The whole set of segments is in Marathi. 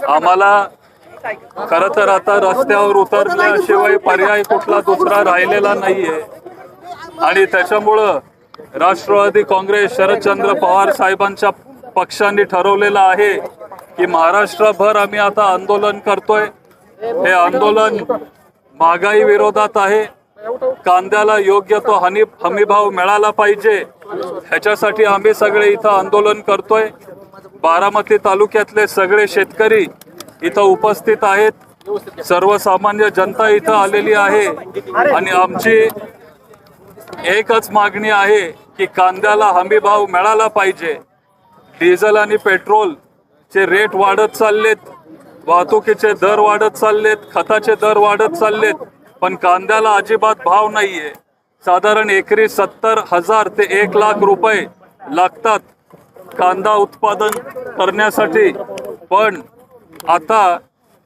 आम्हाला खरं तर आता रस्त्यावर उतरल्याशिवाय पर्याय कुठला दुसरा राहिलेला नाहीये आणि त्याच्यामुळं राष्ट्रवादी काँग्रेस शरदचंद्र पवार साहेबांच्या पक्षांनी ठरवलेलं आहे की महाराष्ट्रभर आम्ही आता आंदोलन करतोय। हे आंदोलन महागाई विरोधात आहे, कांद्याला योग्य तो हमीभाव मिळाला पाहिजे ह्याच्यासाठी आम्ही सगळे इथं आंदोलन करतोय। बारामती तालुक्यातले सगळे शेतकरी इथं उपस्थित आहेत, सर्वसामान्य जनता इथं आलेली आहे आणि आमची एकच मागणी आहे की कांद्याला हमीभाव मिळाला पाहिजे। डिझेल आणि पेट्रोलचे रेट वाढत चाललेत, वाहतुकीचे दर वाढत चाललेत, खताचे दर वाढत चाललेत, पण कांद्याला अजिबात भाव नाहीये। साधारण एकरी 70,000 ते 1,00,000 रुपये लागतात कांदा उत्पादन करण्यासाठी, पण आता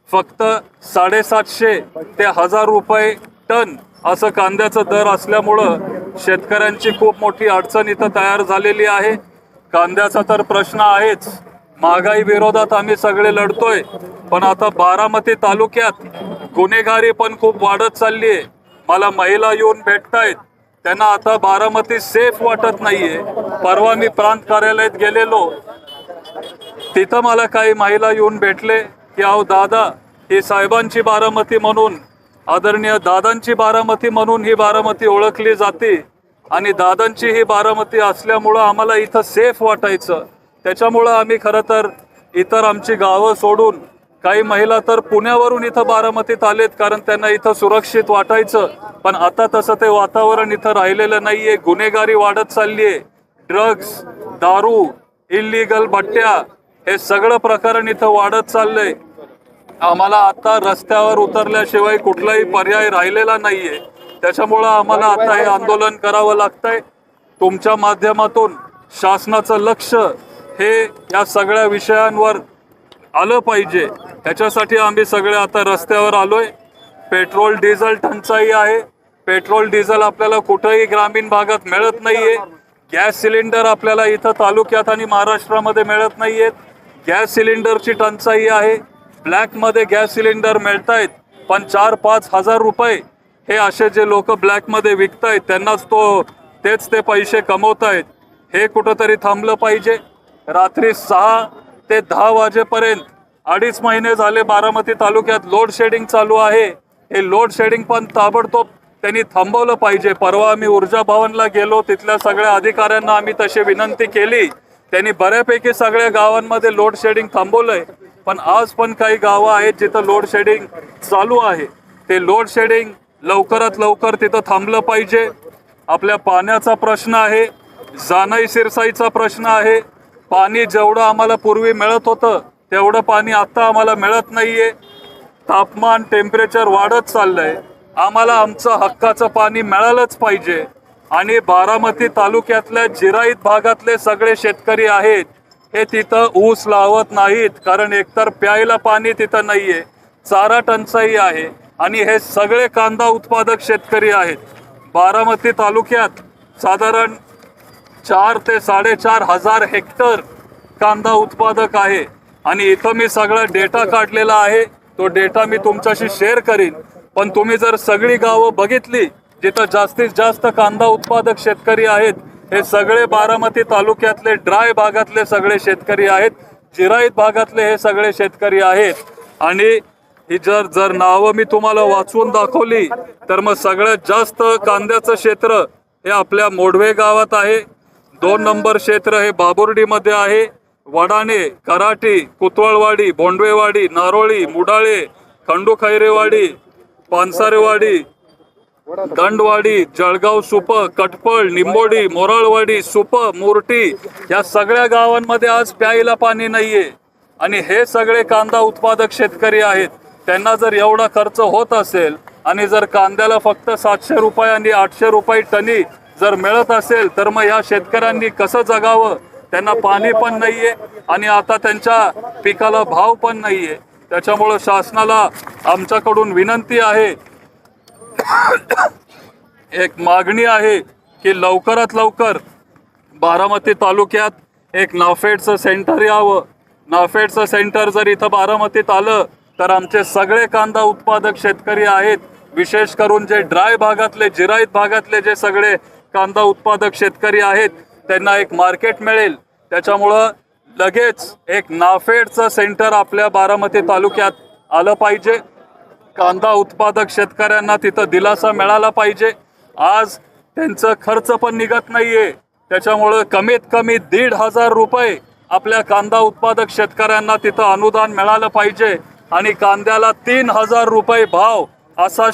फक्त 750 ते 1,000 रुपये टन असं कांद्याचं दर असल्यामुळं शेतकऱ्यांची खूप मोठी अडचण इथं तयार झालेली आहे। कांद्याचा तर प्रश्न आहेच, महागाई विरोधात आम्ही सगळे लढतोय, पण आता बारामती तालुक्यात गुन्हेगारी पण खूप वाढत चालली आहे। मला महिला येऊन भेटतायत, त्यांना आता बारामती सेफ वाटत नाहीये। परवा मी प्रांत कार्यालयात गेलेलो, तिथं मला काही महिला येऊन भेटले की अहो दादा, ही साहेबांची बारामती म्हणून, आदरणीय दादांची बारामती म्हणून ही बारामती ओळखली जाते आणि दादांची ही बारामती असल्यामुळं आम्हाला इथं सेफ वाटायचं। त्याच्यामुळं आम्ही खरं तर इतर आमची गावं सोडून, काही महिला तर पुण्यावरून इथं बारामतीत आलेत कारण त्यांना इथं सुरक्षित वाटायचं, पण आता तसं ते वातावरण इथं राहिलेलं नाहीये। गुन्हेगारी वाढत चालली आहे, ड्रग्स, दारू, इल्लीगल भट्ट्या, हे सगळं प्रकरण इथं वाढत चाललंय। आम्हाला आता रस्त्यावर उतरल्याशिवाय कुठलाही पर्याय राहिलेला नाहीये, त्याच्यामुळं आम्हाला आता हे आंदोलन करावं लागतंय। तुमच्या माध्यमातून शासनाचं लक्ष हे या सगळ्या विषयांवर आलं पाहिजे, ह्याच्यासाठी आम्ही सगळे आता रस्त्यावर आलोय। पेट्रोल डिझेल टंचाई आहे, पेट्रोल डिझेल आपल्याला कुठेही ग्रामीण भागात मिळत नाहीये। गॅस सिलेंडर आपल्याला इथं तालुक्यात आणि महाराष्ट्रामध्ये मिळत नाहीयेत, गॅस सिलेंडरची टंचाई आहे। ब्लॅकमध्ये गॅस सिलेंडर मिळतायत, पण 4-5 हजार रुपये हे असे जे लोक ब्लॅकमध्ये विकतायत त्यांनाच तेच ते पैसे कमवतायत। हे कुठंतरी थांबलं पाहिजे। रात्री 6 ते 10 वाजेपर्यंत 2.5 महिने झाले बारामती तालुक्यात लोड शेडिंग चालू आहे। हे लोड शेडिंग पण ताबडतोब त्यांनी थांबवलं पाहिजे। परवा आम्ही ऊर्जा भवनला गेलो, तिथल्या सगळ्या अधिकाऱ्यांना आम्ही तशी विनंती केली, त्यांनी बऱ्यापैकी सगळ्या गावांमध्ये लोड शेडिंग थांबवलंय, पण आज पण काही गावं आहेत जिथं लोड शेडिंग चालू आहे। ते लोड शेडिंग लवकरात लवकर तिथं थांबलं पाहिजे। आपल्या पाण्याचा प्रश्न आहे, जानाई सिरसाईचा प्रश्न आहे। पाणी जेवढं आम्हाला पूर्वी मिळत होतं तेवढं पाणी आता आम्हाला मिळत नाहीये। तापमान, टेम्परेचर वाढत चाललंय, आम्हाला आमचं हक्काचं पाणी मिळालंच पाहिजे। आणि बारामती तालुक्यातल्या जिराईत भागातले सगळे शेतकरी आहेत, हे तिथं ऊस लावत नाहीत, कारण एकतर प्यायला पाणी तिथं नाहीये, चारा टंचाई आहे आणि हे सगळे कांदा उत्पादक शेतकरी आहेत। बारामती तालुक्यात साधारण 4 ते 4.5 हजार हेक्टर कांदा उत्पादक आहे आणि इथं मी सगळा डेटा काढलेला आहे, तो डेटा मी तुमच्याशी शेअर करीन। पण तुम्ही जर सगळी गावं बघितली जिथं जास्तीत जास्त कांदा उत्पादक शेतकरी आहेत, हे सगळे बारामती तालुक्यातले ड्राय भागातले सगळे शेतकरी आहेत, जिराईत भागातले हे सगळे शेतकरी आहेत। आणि ही जर नावं मी तुम्हाला वाचून दाखवली तर मग सगळ्यात जास्त कांद्याचं क्षेत्र हे आपल्या मोडवे गावात आहे। 2 नंबर क्षेत्र हे बाबुर्डीमध्ये आहे। वडाणे, कराटी, कुतवळवाडी, भोंडवेवाडी, नारोळी, मुडाळे, खंडूखैरेवाडी, पानसारेवाडी, दंडवाडी, जळगाव सुप, कटपळ, निंबोडी, मोराळवाडी, सुप, मुरटी, या सगळ्या गावांमध्ये आज प्यायला पाणी नाहीये। आणि हे सगळे कांदा उत्पादक शेतकरी आहेत, त्यांना जर एवढा खर्च होत असेल आणि जर कांद्याला फक्त 700 रुपये आणि 800 रुपये टनी जर मिळत असेल तर मग ह्या शेतकऱ्यांनी कसं जगावं? त्यांना पाणी पण नाहीये आणि आता त्यांच्या पिकाला भाव पण नाहीये। त्याच्यामुळे शासनाला आमच्याकडून विनंती आहे, एक मागणी आहे की लवकरात लवकर बारामती तालुक्यात एक नाफेडचं सेंटर यावं नाफेडचं सेंटर जर इथं बारामतीत आलं तर आमचे सगळे कांदा उत्पादक शेतकरी आहेत, विशेष करून जे ड्राय भागातले, जिरायत भागातले जे सगळे कांदा उत्पादक शेतकरी आहेत त्यांना एक मार्केट मिळेल. त्याच्यामुळं लगेच एक नाफेडचं सेंटर आपल्या बारामती तालुक्यात आलं पाहिजे. कांदा उत्पादक शेतकऱ्यांना तिथं दिलासा मिळाला पाहिजे. आज त्यांचं खर्च पण निघत नाहीये, त्याच्यामुळं कमीत कमी 1,500 रुपये आपल्या कांदा उत्पादक शेतकऱ्यांना तिथं अनुदान मिळालं पाहिजे आणि कांद्याला 3,000 रुपये भाव असा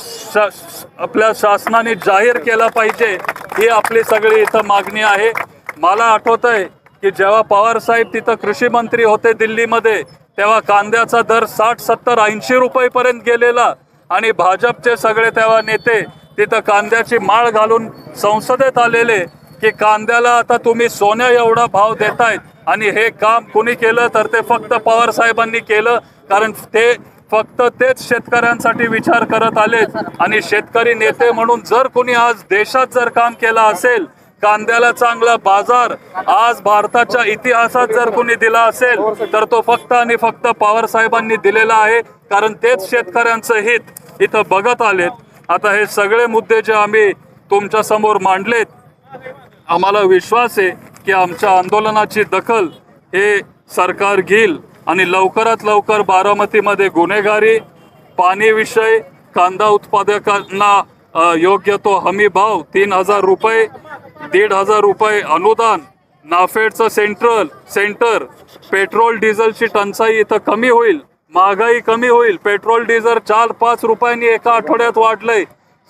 आपल्या शासनाने जाहीर केला पाहिजे. ही आपली सगळी इथं मागणी आहे. मला आठवतंय की जेव्हा पवार साहेब तिथं कृषी मंत्री होते दिल्लीमध्ये, तेव्हा कांद्याचा दर 60, 70, 80 रुपयेपर्यंत गेलेला आणि भाजपचे सगळे तेव्हा नेते तिथं कांद्याची माळ घालून संसदेत आलेले की कांद्याला आता तुम्ही सोन्या एवढा भाव देतायत. आणि हे काम कुणी केलं तर ते फक्त पवार साहेबांनी केलं, कारण ते फक्त तेच शेतकऱ्यांसाठी विचार करत आलेत. आणि शेतकरी नेते म्हणून जर कोणी आज देशात जर काम केलं असेल, कांद्याला चांगला बाजार आज भारताच्या इतिहासात जर कोणी दिला असेल तर तो फक्त आणि फक्त पवार साहेबांनी दिलेला आहे, कारण तेच शेतकऱ्यांचं हित इथं बघत आलेत. आता हे सगळे मुद्दे जे आम्ही तुमच्या समोर मांडलेत, आम्हाला विश्वास आहे की आमच्या आंदोलनाची दखल हे सरकार घेईल आणि लवकरात लवकर बारामतीमध्ये गुन्हेगारी, पाणी विषय, कांदा उत्पादकांना योग्य तो हमी भाव 3,000 रुपये, 1,500 रुपये अनुदान, नाफेडचं सेंटर, पेट्रोल डिझेलची टंचाई इथं कमी होईल, महागाई कमी होईल. पेट्रोल डिझेल 4-5 रुपयांनी एका आठवड्यात वाढलंय.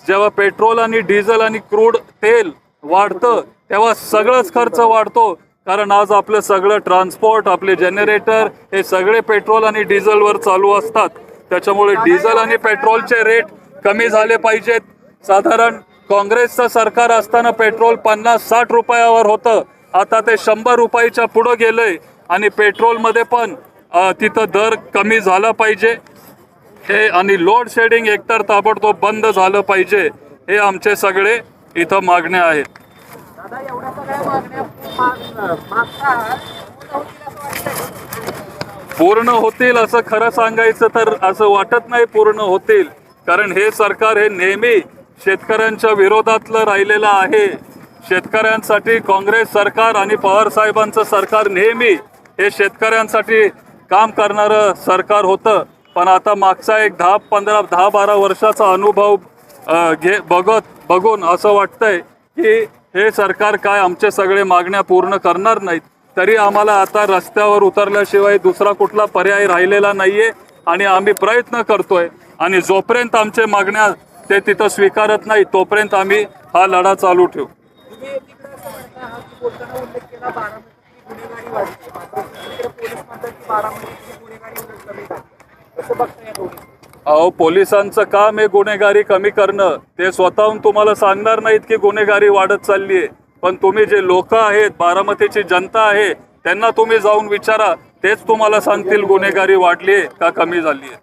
जेव्हा पेट्रोल आणि डिझेल आणि क्रूड तेल वाढतं तेव्हा सगळंच खर्च वाढतो, कारण आज आपलं सगळं ट्रान्सपोर्ट, आपले जनरेटर हे सगळे पेट्रोल आणि डिझेलवर चालू असतात. त्याच्यामुळे डिझेल आणि पेट्रोलचे रेट कमी झाले पाहिजेत. साधारण काँग्रेसचं सरकार असताना पेट्रोल 50-60 रुपयावर होतं, आता ते 100 रुपयाच्या पुढं गेलंय आणि पेट्रोलमध्ये पण तिथं दर कमी झाला पाहिजे. हे आणि लोड शेडिंग एकतर ताबडतोब बंद झालं पाहिजे. हे आमचे सगळे इथं मागण्या आहेत. पूर्ण होतील असं खरं सांगायचं तर असं वाटत नाही पूर्ण होतील, कारण हे सरकार हे नेहमी शेतकऱ्यांच्या विरोधातलं राहिलेलं आहे. शेतकऱ्यांसाठी काँग्रेस सरकार आणि पवार साहेबांचं सरकार नेहमी हे शेतकऱ्यांसाठी काम करणारं सरकार होतं. पण आता मागचा एक 10-12 वर्षाचा अनुभव बघून असं वाटतंय की हे सरकार काय आमचे सगळे मागण्या पूर्ण करणार नाहीत. तरी आम्हाला आता रस्त्यावर उतरल्याशिवाय दुसरा कुठला पर्याय राहिलेला नाहीये आणि आम्ही प्रयत्न करतोय. आणि जोपर्यंत आमच्या मागण्या ते तिथं स्वीकारत नाही तोपर्यंत आम्ही हा लढा चालू ठेवू. अहो, पोलिसांचं काम आहे गुन्हेगारी कमी करणं. ते स्वतःहून तुम्हाला सांगणार नाहीत की गुन्हेगारी वाढत चालली आहे, पण तुम्ही जे लोक आहेत, बारामतीची जनता आहे, त्यांना तुम्ही जाऊन विचारा, तेच तुम्हाला सांगतील गुन्हेगारी वाढली आहे का कमी झाली आहे.